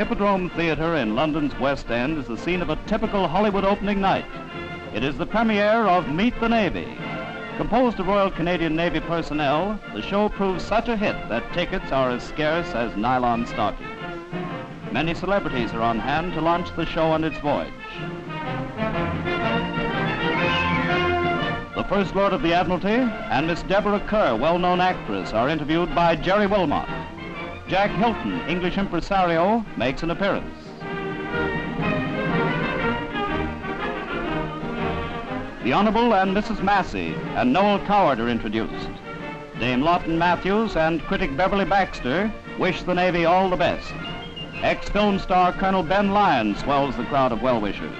Hippodrome Theatre in London's West End is the scene of a typical Hollywood opening night. It is the premiere of Meet the Navy. Composed of Royal Canadian Navy personnel, the show proves such a hit that tickets are as scarce as nylon stockings. Many celebrities are on hand to launch the show on its voyage. The First Lord of the Admiralty and Miss Deborah Kerr, well-known actress, are interviewed by Gerry Wilmot. Jack Hilton, English impresario, makes an appearance. The Honourable and Mrs. Massey and Noel Coward are introduced. Dame Laughton Matthews and critic Beverly Baxter wish the Navy all the best. Ex-film star Colonel Ben Lyon swells the crowd of well-wishers.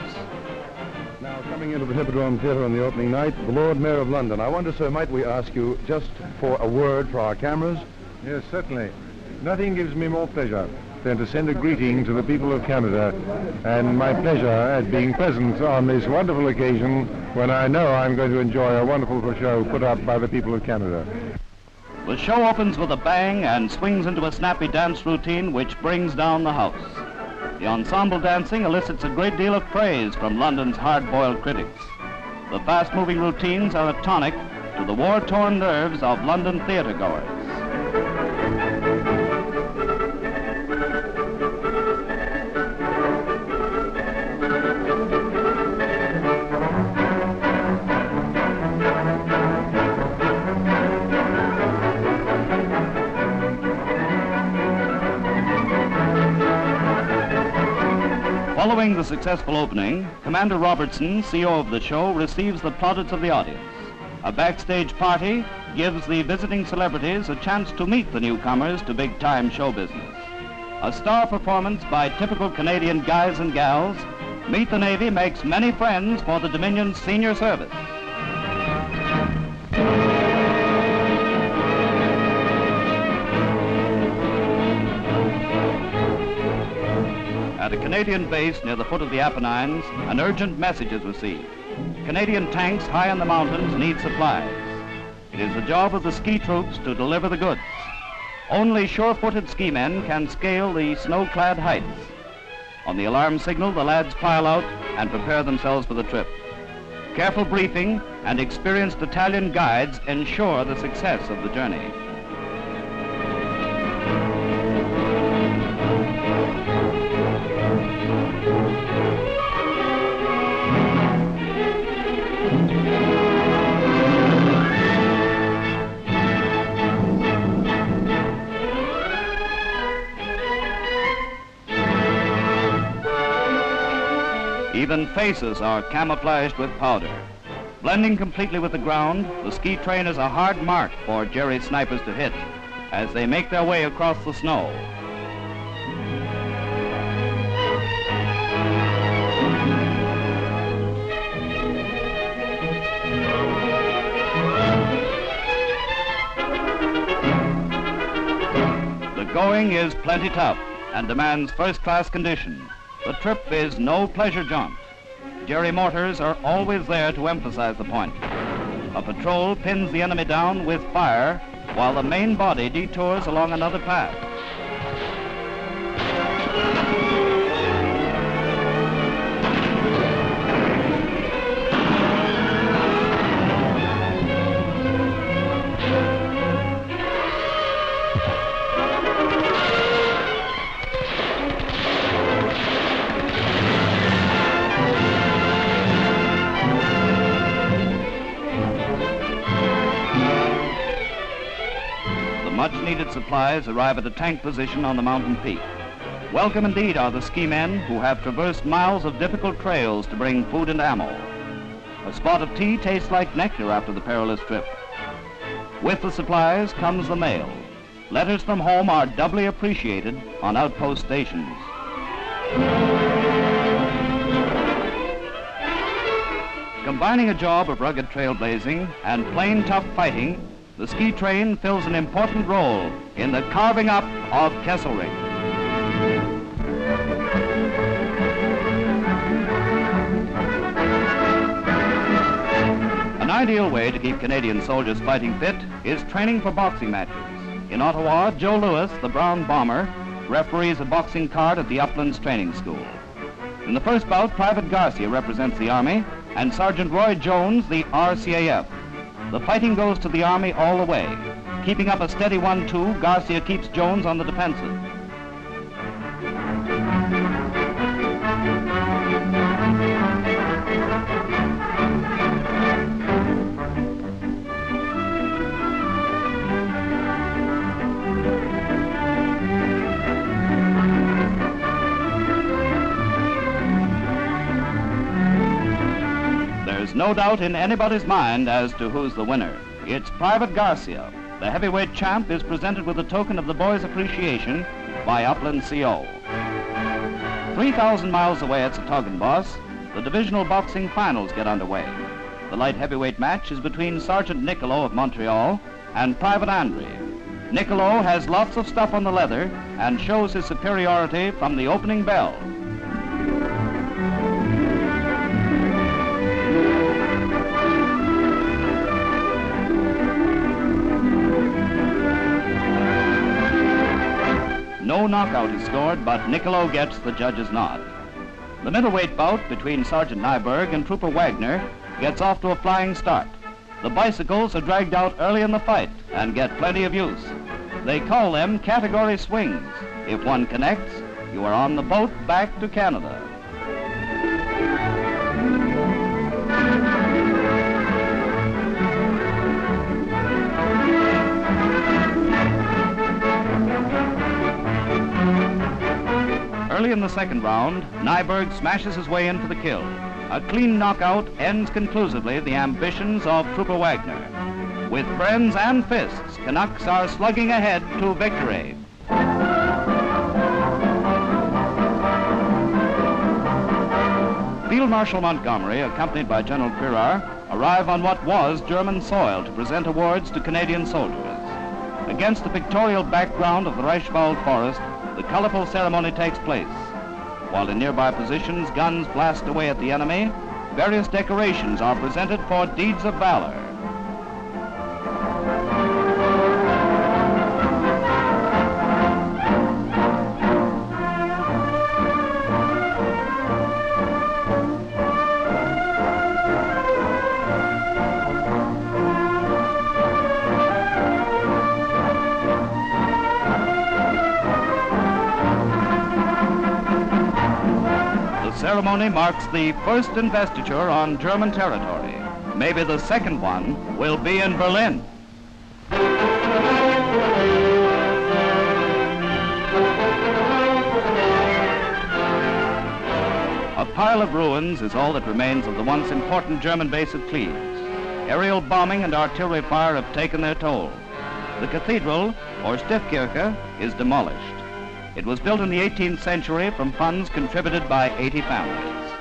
Now, coming into the Hippodrome Theatre on the opening night, the Lord Mayor of London. I wonder, sir, might we ask you just for a word for our cameras? Yes, certainly. Nothing gives me more pleasure than to send a greeting to the people of Canada, and my pleasure at being present on this wonderful occasion when I know I'm going to enjoy a wonderful show put up by the people of Canada. The show opens with a bang and swings into a snappy dance routine which brings down the house. The ensemble dancing elicits a great deal of praise from London's hard-boiled critics. The fast-moving routines are a tonic to the war-torn nerves of London theatergoers. Following the successful opening, Commander Robertson, CEO of the show, receives the plaudits of the audience. A backstage party gives the visiting celebrities a chance to meet the newcomers to big-time show business. A star performance by typical Canadian guys and gals, Meet the Navy makes many friends for the Dominion's senior service. At a Canadian base near the foot of the Apennines, an urgent message is received. Canadian tanks high in the mountains need supplies. It is the job of the ski troops to deliver the goods. Only sure-footed ski men can scale the snow-clad heights. On the alarm signal, the lads pile out and prepare themselves for the trip. Careful briefing and experienced Italian guides ensure the success of the journey. Even faces are camouflaged with powder. Blending completely with the ground, the ski train is a hard mark for Gerry's snipers to hit as they make their way across the snow. The going is plenty tough and demands first-class condition. The trip is no pleasure jaunt. Gerry mortars are always there to emphasize the point. A patrol pins the enemy down with fire while the main body detours along another path. Much-needed supplies arrive at a tank position on the mountain peak. Welcome indeed are the ski men who have traversed miles of difficult trails to bring food and ammo. A spot of tea tastes like nectar after the perilous trip. With the supplies comes the mail. Letters from home are doubly appreciated on outpost stations. Combining a job of rugged trailblazing and plain tough fighting, the ski train fills an important role in the carving up of Kesselring. An ideal way to keep Canadian soldiers fighting fit is training for boxing matches. In Ottawa, Joe Louis, the Brown Bomber, referees a boxing card at the Uplands Training School. In the first bout, Private Garcia represents the Army and Sergeant Roy Jones the RCAF. The fighting goes to the Army all the way. Keeping up a steady 1-2, Garcia keeps Jones on the defensive. There's no doubt in anybody's mind as to who's the winner. It's Private Garcia. The heavyweight champ is presented with a token of the boys' appreciation by Upland CO. 3,000 miles away at Satogenboss, the divisional boxing finals get underway. The light heavyweight match is between Sergeant Niccolo of Montreal and Private Andre. Niccolo has lots of stuff on the leather and shows his superiority from the opening bell. No knockout is scored, but Niccolo gets the judge's nod. The middleweight bout between Sergeant Nyberg and Trooper Wagner gets off to a flying start. The bicycles are dragged out early in the fight and get plenty of use. They call them category swings. If one connects, you are on the boat back to Canada. Early in the second round, Nyberg smashes his way in for the kill. A clean knockout ends conclusively the ambitions of Trooper Wagner. With friends and fists, Canucks are slugging ahead to victory. Field Marshal Montgomery, accompanied by General Fureur, arrive on what was German soil to present awards to Canadian soldiers. Against the pictorial background of the Reichswald forest, the colorful ceremony takes place. While in nearby positions, guns blast away at the enemy, various decorations are presented for deeds of valor. The ceremony marks the first investiture on German territory. Maybe the second one will be in Berlin. A pile of ruins is all that remains of the once important German base of Cleves. Aerial bombing and artillery fire have taken their toll. The cathedral, or Stiftskirche, is demolished. It was built in the 18th century from funds contributed by 80 families.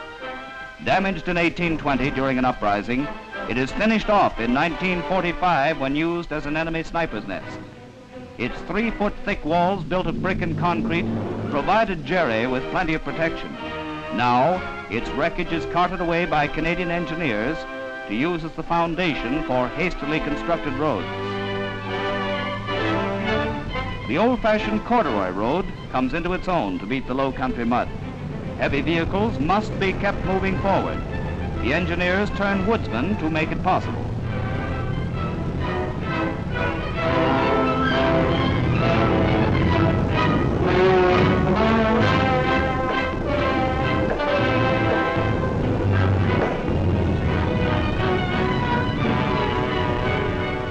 Damaged in 1820 during an uprising, it is finished off in 1945 when used as an enemy sniper's nest. Its 3-foot thick walls built of brick and concrete provided Gerry with plenty of protection. Now, its wreckage is carted away by Canadian engineers to use as the foundation for hastily constructed roads. The old-fashioned corduroy road comes into its own to beat the low-country mud. Heavy vehicles must be kept moving forward. The engineers turn woodsmen to make it possible.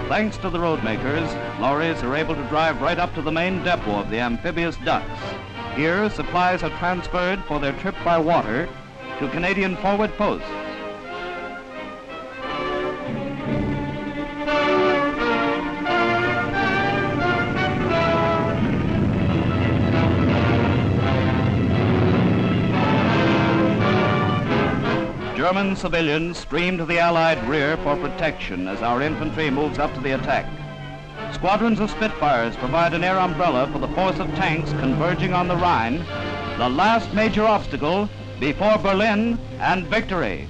Thanks to the road makers, lorries are able to drive right up to the main depot of the amphibious ducks. Here, supplies are transferred for their trip by water to Canadian forward posts. German civilians stream to the Allied rear for protection as our infantry moves up to the attack. Squadrons of Spitfires provide an air umbrella for the force of tanks converging on the Rhine, the last major obstacle before Berlin and victory.